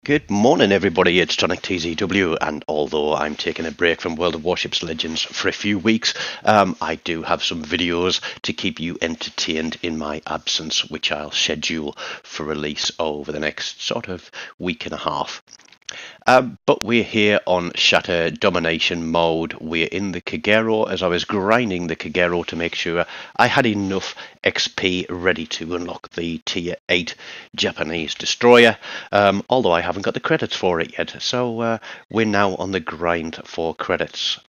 Good morning, everybody. It's Tonic TZW, and although I'm taking a break from World of Warships Legends for a few weeks, I do have some videos to keep you entertained in my absence, which I'll schedule for release over the next sort of week and a half. But we're here on Shatter Domination mode. We're in the Kagero as I was grinding the Kagero to make sure I had enough XP ready to unlock the Tier 8 Japanese destroyer, although I haven't got the credits for it yet. So we're now on the grind for credits.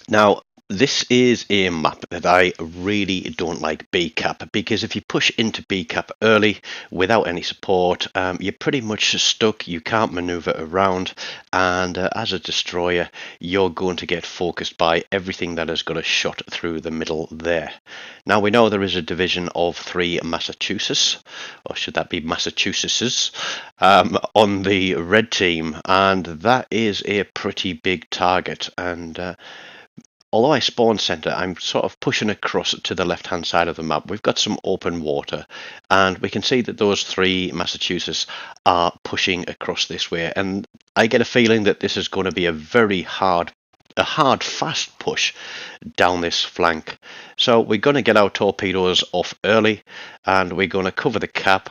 Now, this is a map that I really don't like B cap, because if you push into B cap early without any support, you're pretty much stuck. You can't maneuver around, and as a destroyer, you're going to get focused by everything that has got a shot through the middle there. Now, we know there is a division of 3 Massachusetts, or should that be Massachusetts, on the red team, and that is a pretty big target. And although I spawn center, I'm sort of pushing across to the left-hand side of the map. We've got some open water, and we can see that those 3 Massachusetts are pushing across this way. And I get a feeling that this is going to be a very hard, fast push down this flank. So we're going to get our torpedoes off early, and we're going to cover the cap.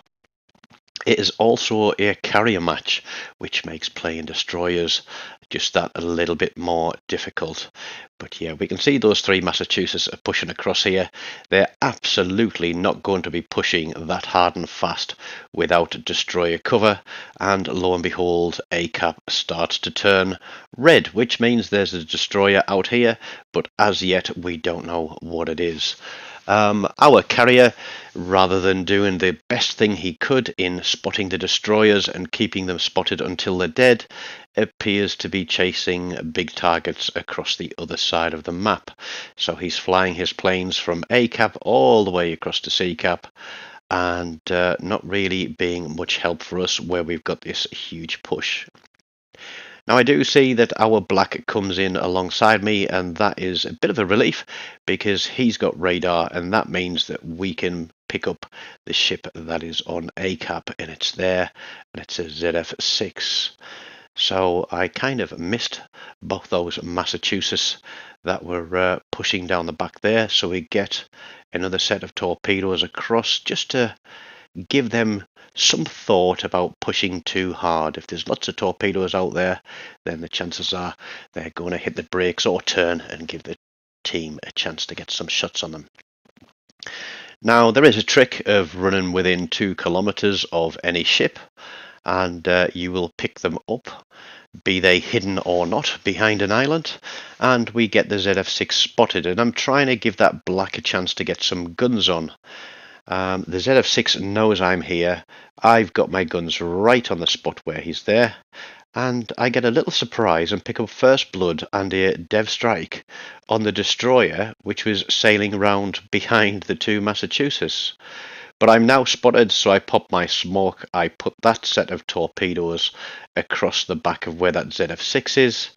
It is also a carrier match, which makes playing destroyers just that a little bit more difficult. But yeah, we can see those 3 Massachusetts are pushing across here. They're absolutely not going to be pushing that hard and fast without destroyer cover. And lo and behold, A cap starts to turn red, which means there's a destroyer out here, but as yet we don't know what it is. Our carrier, rather than doing the best thing he could in spotting the destroyers and keeping them spotted until they're dead, appears to be chasing big targets across the other side of the map. So he's flying his planes from A cap all the way across to C cap, and not really being much help for us where we've got this huge push. Now, I do see that our black comes in alongside me, and that is a bit of a relief because he's got radar, and that means that we can pick up the ship that is on A cap, and it's there, and it's a ZF6. So I kind of missed both those Massachusetts that were pushing down the back there, so we get another set of torpedoes across just to give them some thought about pushing too hard. If there's lots of torpedoes out there, then the chances are they're going to hit the brakes or turn and give the team a chance to get some shots on them. Now, there is a trick of running within 2 kilometers of any ship, and you will pick them up, be they hidden or not, behind an island, and we get the ZF6 spotted. And I'm trying to give that black a chance to get some guns on. The ZF6 knows I'm here. I've got my guns right on the spot where he's there, and I get a little surprise and pick up first blood and a dev strike on the destroyer, which was sailing around behind the 2 Massachusetts. But I'm now spotted, so I pop my smoke. I put that set of torpedoes across the back of where that ZF6 is,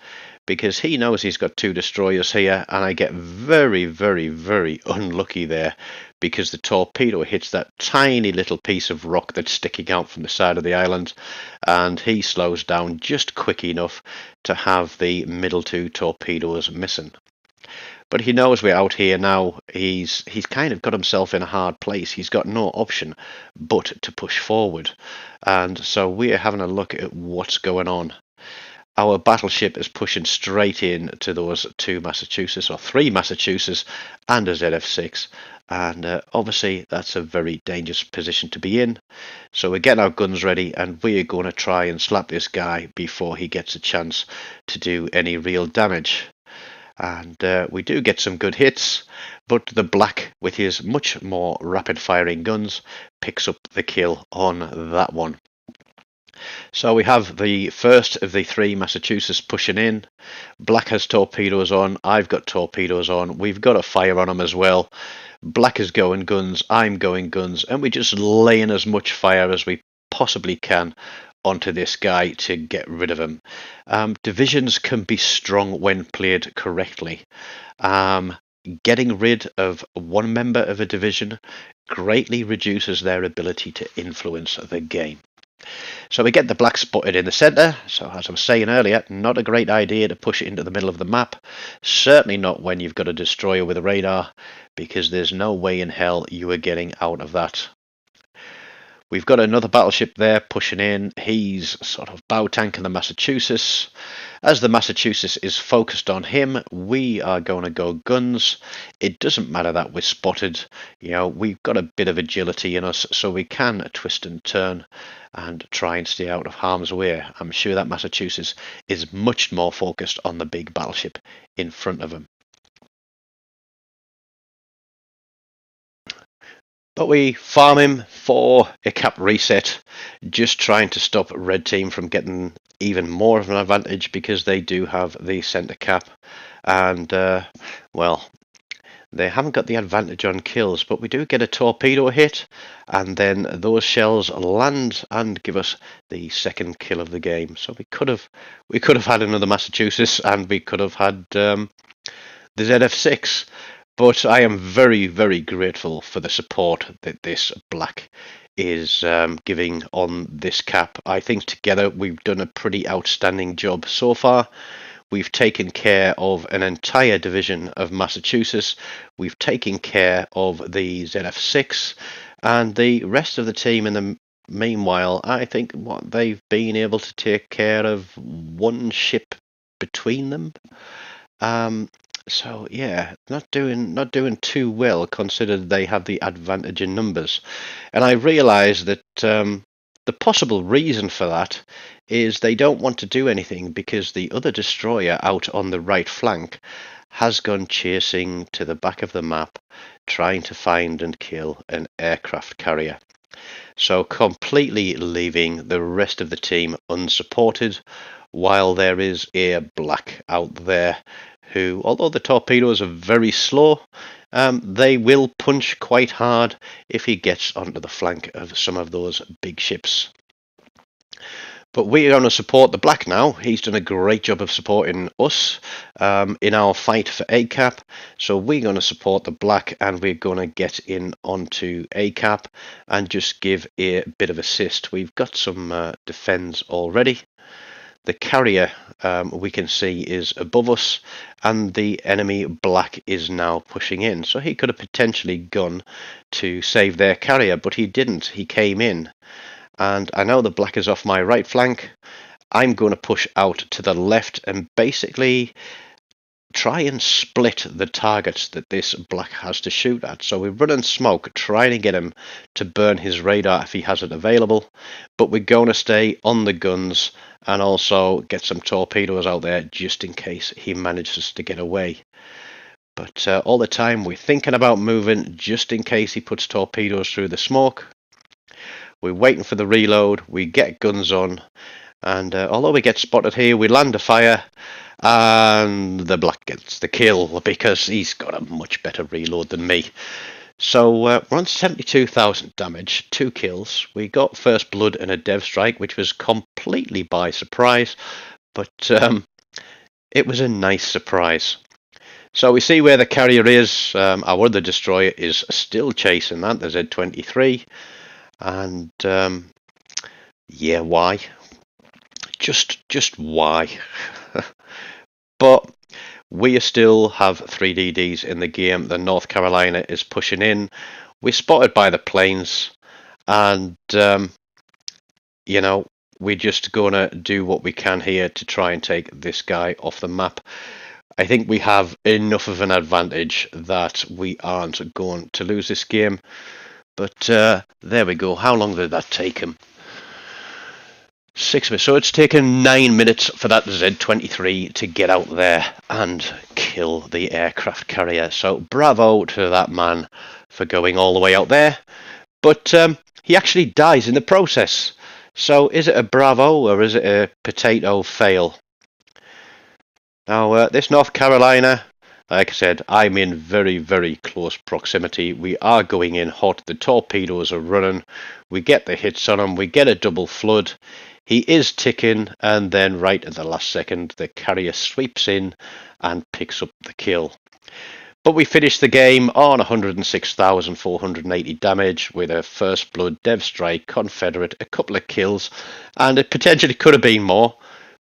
because he knows he's got 2 destroyers here, and I get very, very, very unlucky there because the torpedo hits that tiny little piece of rock that's sticking out from the side of the island, and he slows down just quick enough to have the middle 2 torpedoes missing. But he knows we're out here now. He's kind of got himself in a hard place. He's got no option but to push forward, and so we're having a look at what's going on. Our battleship is pushing straight in to those 2 Massachusetts, or 3 Massachusetts, and a ZF6. And obviously that's a very dangerous position to be in. So we're getting our guns ready, and we're going to try and slap this guy before he gets a chance to do any real damage. And we do get some good hits, but the black, with his much more rapid firing guns, picks up the kill on that one. So we have the first of the 3 Massachusetts pushing in. Black has torpedoes on, I've got torpedoes on, we've got a fire on them as well. Black is going guns, I'm going guns, and we're just laying as much fire as we possibly can onto this guy to get rid of him. Divisions can be strong when played correctly. getting rid of one member of a division greatly reduces their ability to influence the game. So we get the black spotted in the centre. So as I was saying earlier, not a great idea to push it into the middle of the map. Certainly not when you've got a destroyer with a radar, because there's no way in hell you are getting out of that. We've got another battleship there pushing in. He's sort of bow tanking the Massachusetts. As the Massachusetts is focused on him, we are going to go guns. It doesn't matter that we're spotted. You know, we've got a bit of agility in us, so we can twist and turn and try and stay out of harm's way. I'm sure that Massachusetts is much more focused on the big battleship in front of him. But we farm him for a cap reset, just trying to stop red team from getting even more of an advantage, because they do have the centre cap. And, well, they haven't got the advantage on kills, but we do get a torpedo hit, and then those shells land and give us the second kill of the game. So we could have had another Massachusetts, and we could have had the ZF6. But I am very, very grateful for the support that this black is giving on this cap. I think together we've done a pretty outstanding job so far. We've taken care of an entire division of Massachusetts. We've taken care of the ZF6, and the rest of the team in the meanwhile, I think what they've been able to take care of one ship between them. So yeah, not doing too well, considered they have the advantage in numbers. And I realise that the possible reason for that is they don't want to do anything, because the other destroyer out on the right flank has gone chasing to the back of the map, trying to find and kill an aircraft carrier. So completely leaving the rest of the team unsupported, while there is a black out there who, although the torpedoes are very slow, they will punch quite hard if he gets onto the flank of some of those big ships. But we're going to support the black now. He's done a great job of supporting us in our fight for ACAP. So we're going to support the black, and we're going to get in onto ACAP and just give a bit of assist. We've got some defense already. The carrier we can see is above us, and the enemy black is now pushing in. So he could have potentially gone to save their carrier, but he didn't. He came in. And I know the black is off my right flank. I'm going to push out to the left and basically try and split the targets that this black has to shoot at. So we're running smoke, trying to get him to burn his radar if he has it available. But we're going to stay on the guns and also get some torpedoes out there just in case he manages to get away. But all the time we're thinking about moving just in case he puts torpedoes through the smoke. We're waiting for the reload. We get guns on. And although we get spotted here, we land a fire. And the black gets the kill because he's got a much better reload than me. So we're on 72,000 damage, 2 kills. We got first blood and a dev strike, which was completely by surprise. But it was a nice surprise. So we see where the carrier is. Our other destroyer is still chasing that. The Z-23. And yeah, why? Just why? But we still have 3DDs in the game. The North Carolina is pushing in. We're spotted by the planes, and you know, we're just gonna do what we can here to try and take this guy off the map. I think we have enough of an advantage that we aren't going to lose this game. But there we go. How long did that take him? 6 minutes. So it's taken 9 minutes for that Z-23 to get out there and kill the aircraft carrier. So bravo to that man for going all the way out there. But he actually dies in the process. So is it a bravo or is it a potato fail? Now this North Carolina, like I said, I'm in very, very close proximity. We are going in hot. The torpedoes are running. We get the hits on him. We get a double flood. He is ticking, and then right at the last second, the carrier sweeps in and picks up the kill. But we finished the game on 106,480 damage with a First Blood, Dev Strike, Confederate, a couple of kills, and it potentially could have been more.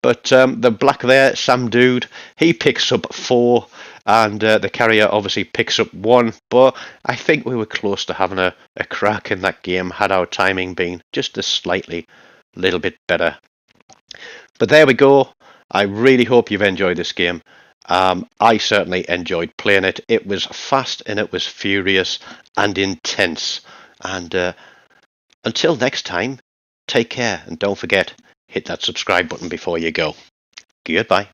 But the black there, Sam Dude, he picks up 4, and the carrier obviously picks up 1. But I think we were close to having a crack in that game had our timing been just a slightly little bit better. But there we go. I really hope you've enjoyed this game. I certainly enjoyed playing it. It was fast and it was furious and intense. And until next time, take care and don't forget, hit that subscribe button before you go. Goodbye.